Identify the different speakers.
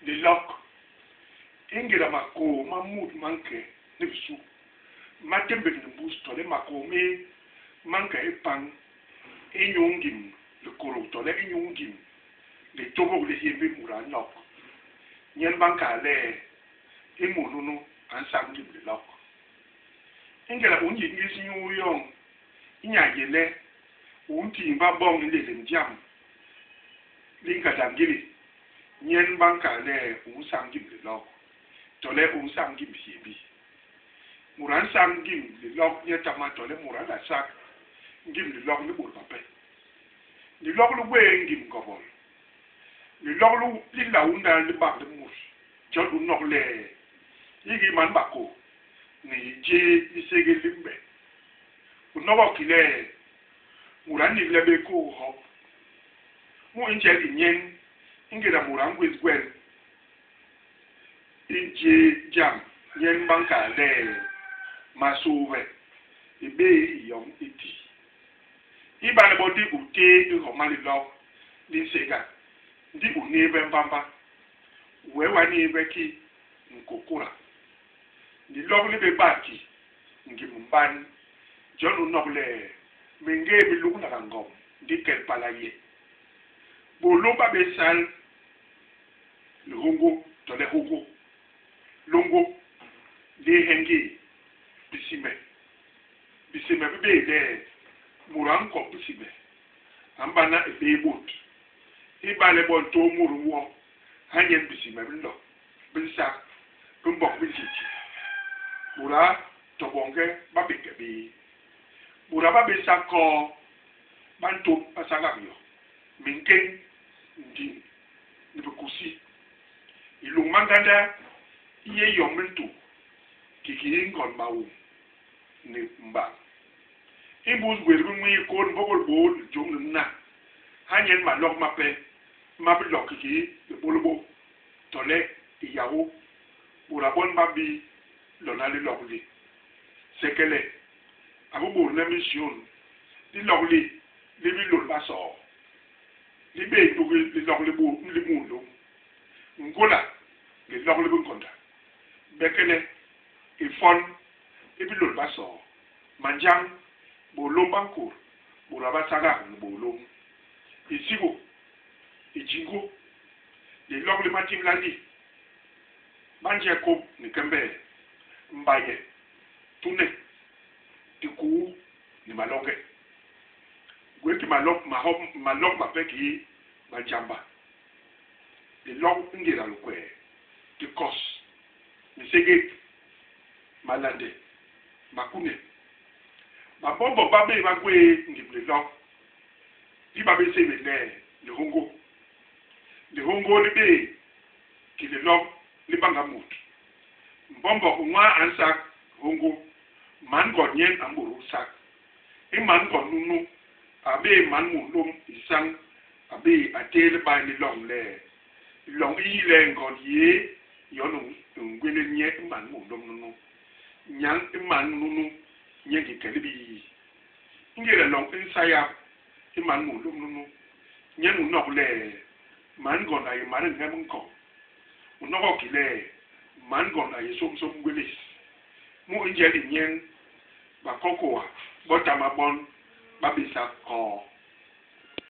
Speaker 1: le loc ingela mako mamut manke ne bisu matembe ne bus to le mako me manka epang enyongim le koro to le enyongim le tobo le yembe mura loc nyen banka le emonunu ansangim le loc ingela unyi ngisi nyuyong inyagele unti mbabong le lenjam linka dangili nyen banka le unsangim le loc to le unsangim yebi muran sangim le loc nye tamato le muran la sak ngim le loc le burpape le loc le we ngim gobol le loc le la unda le bak le mus jodu nok le yigi man bako ni je isege limbe unobo kile muran ni lebe ko ho mu inje nyen ingeda muran gwezgwen inje jam nyen banka le masuwe ibe yom iti ibane bodi ute ihomali lo ni sega ndi unebe mbamba wewa ni beki nkokura ni lobule be baki ngimbani jonu noble menge bilu na ngom ndi kel palaye bolo ba be sal le hongo to le hongo longo de hengi bisime be de muran ko bisime ambana be bot ibale bon to muruwo hanyen bisime bindo bisa kumbok bisiti mura to bonge ba be kebi mura ba be sako banto pasagabio minken ndi nibukusi ilumanganda iye yomentu kiki ngon bawo ne mba imbuz gwerbu mu ko mbogol bo jom na hanyen ma lok mape ma bi lok kiki bolobo tole iyawo pour bon babi lonali lokli sekele abubo na mission di lokli li bi lol baso li be dugu li lokli bo li mundo ngola li lokli bo konta bekele ifon ibi lol baso manjang bo lombanko bo rabasaga bo lom isigo ijingo li lokli matim landi manje ko ni kembe mbaye tune tiku ni maloge gweki malok malok mapeki majamba de lok ngira lokwe ti kos ni sege malande makune mabombo babe bagwe ngible lok di babe sebe le hongo le be ki le lok libanga mut mbombo unwa ansak hongo man godnyen amburu sak man godnunu abe man mulum isang abe atele ba ni long ile ngodye yonu ngwele nye man mulum nunu nyang man nunu nye gikelibi ngere long insaya man mulum nunu nye nu nokle man gona yi man ngam ko unoko kile man gona yesom gwelis mu injeli nyen bakoko wa botama bon babisa ko